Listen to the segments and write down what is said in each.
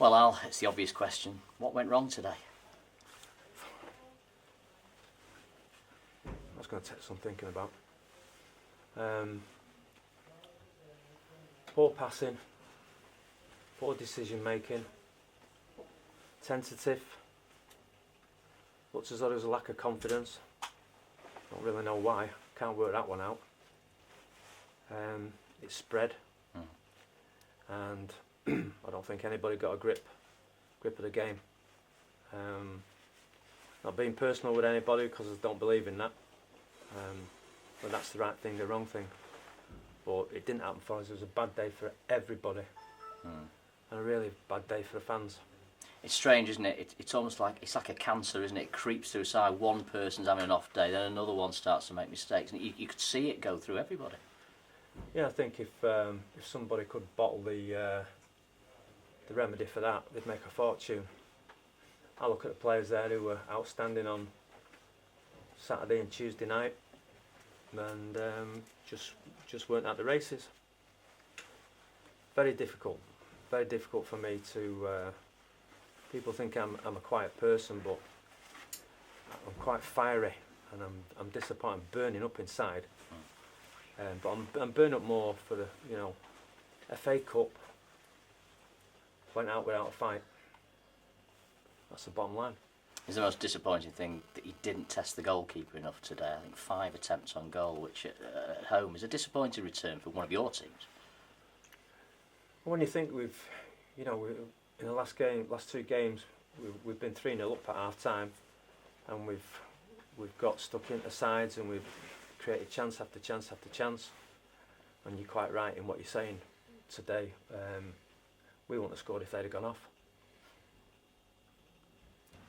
Well, Al, it's the obvious question. What went wrong today? That's going to take some thinking about. Poor passing, poor decision making, tentative. Looks as though there was a lack of confidence. Don't really know why. Can't work that one out. It spread, and I don't think anybody got a grip of the game. Not being personal with anybody because I don't believe in that. But that's the right thing, the wrong thing. But it didn't happen for us. It was a bad day for everybody, and a really bad day for the fans. It's strange, isn't it? It's almost like it's like a cancer, isn't it? It creeps through side. One person's having an off day, then another one starts to make mistakes, and you could see it go through everybody. Yeah, I think if somebody could bottle the remedy for that, they'd make a fortune. I look at the players there who were outstanding on Saturday and Tuesday night, and just weren't at the races. Very difficult for me to. People think I'm a quiet person, but I'm quite fiery, and I'm disappointed. I'm burning up inside. But I'm burning up more for the FA Cup. Went out without a fight. That's the bottom line. It's the most disappointing thing that you didn't test the goalkeeper enough today. I think 5 attempts on goal, which at home is a disappointing return for one of your teams. When you think we've, in the last 2 games, we've been 3-0 up at half time, and we've got stuck into sides, and we've created chance after chance after chance. And you're quite right in what you're saying today. We wouldn't have scored if they'd have gone off.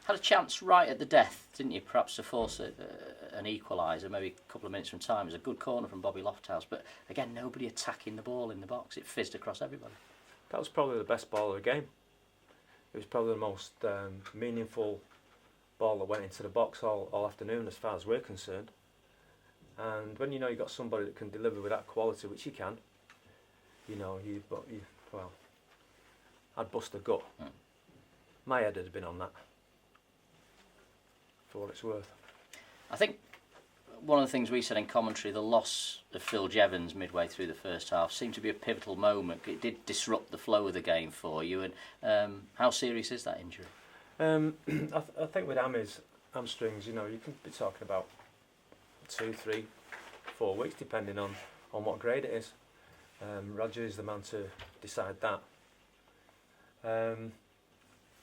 Had a chance right at the death, didn't you? Perhaps to force an equaliser, maybe a couple of minutes from time. It was a good corner from Bobby Lofthouse, but again, nobody attacking the ball in the box. It fizzed across everybody. That was probably the best ball of the game. It was probably the most meaningful ball that went into the box all afternoon, as far as we're concerned. And when you've got somebody that can deliver with that quality, which he can, well, I'd bust a gut. My head had been on that, for what it's worth. I think one of the things we said in commentary, the loss of Phil Jevons midway through the first half seemed to be a pivotal moment. It did disrupt the flow of the game for you. And how serious is that injury? I think with hamstrings, you can be talking about 2, 3, 4 weeks, depending on what grade it is. Roger is the man to decide that.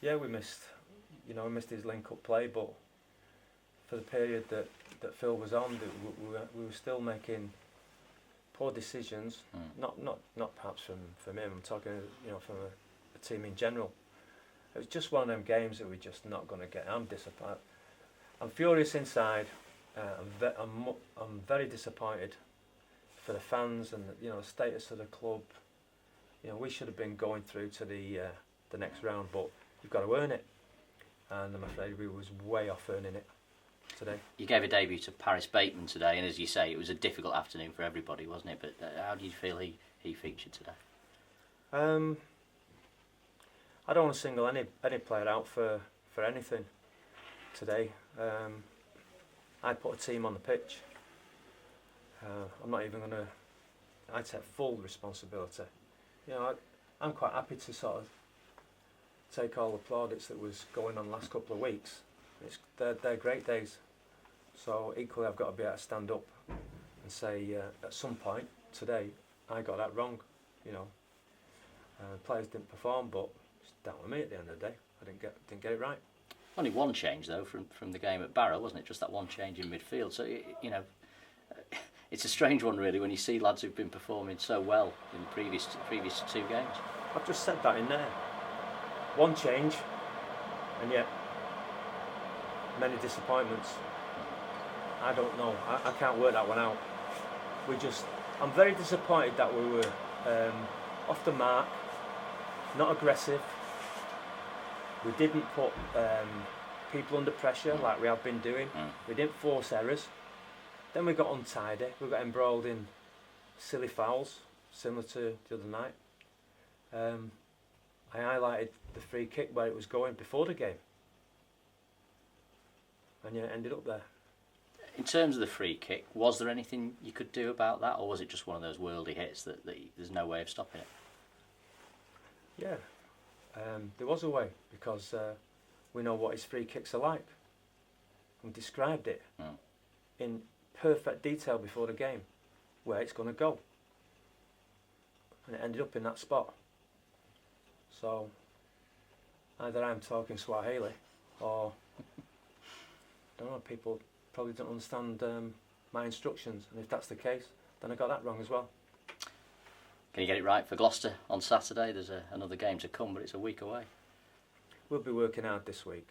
We missed his link-up play, but for the period that Phil was on, we were still making poor decisions. Not perhaps from him. I'm talking, from a team in general. It was just one of them games that we're just not going to get. I'm disappointed. I'm furious inside. I'm very disappointed for the fans and the status of the club. We should have been going through to the next round, but you've got to earn it, and I'm afraid we was way off earning it today. You gave a debut to Paris Bateman today, and as you say, it was a difficult afternoon for everybody, wasn't it? But how do you feel he featured today? I don't want to single any player out for anything today. I put a team on the pitch. I'm not even going to. I take full responsibility. I'm quite happy to sort of take all the plaudits that was going on the last couple of weeks. They're great days. So equally, I've got to be able to stand up and say at some point today I got that wrong. Players didn't perform, but it's down to me at the end of the day. I didn't get it right. Only one change though from the game at Barrow, wasn't it? Just that one change in midfield. So it's a strange one really when you see lads who've been performing so well in the previous 2 games. I've just said that in there. One change, and yet many disappointments. I don't know. I can't work that one out. I'm very disappointed that we were off the mark, not aggressive. We didn't put people under pressure like we have been doing. We didn't force errors. Then we got untidy. We got embroiled in silly fouls, similar to the other night. I highlighted the free kick where it was going before the game, and yeah, it ended up there. In terms of the free kick, was there anything you could do about that, or was it just one of those worldy hits that there's no way of stopping it? Yeah, there was a way, because we know what his free kicks are like. We described it in perfect detail before the game, where it's going to go, and it ended up in that spot. So either I'm talking Swahili, or I don't know, people probably don't understand my instructions, and if that's the case, then I got that wrong as well. Can you get it right for Gloucester on Saturday? There's another game to come, but it's a week away. We'll be working hard this week.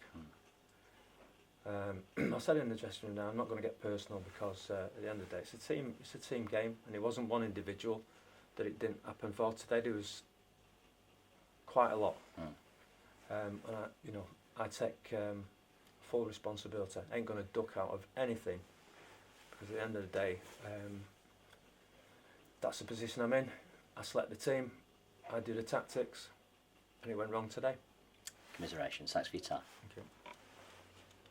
I said in the dressing room now, I'm not going to get personal, because at the end of the day, it's a team game, and it wasn't one individual that it didn't happen for today. There was quite a lot, and I take full responsibility. I ain't going to duck out of anything, because at the end of the day, that's the position I'm in. I select the team, I do the tactics, and it went wrong today. Commiserations. Thanks for your time. Thank you.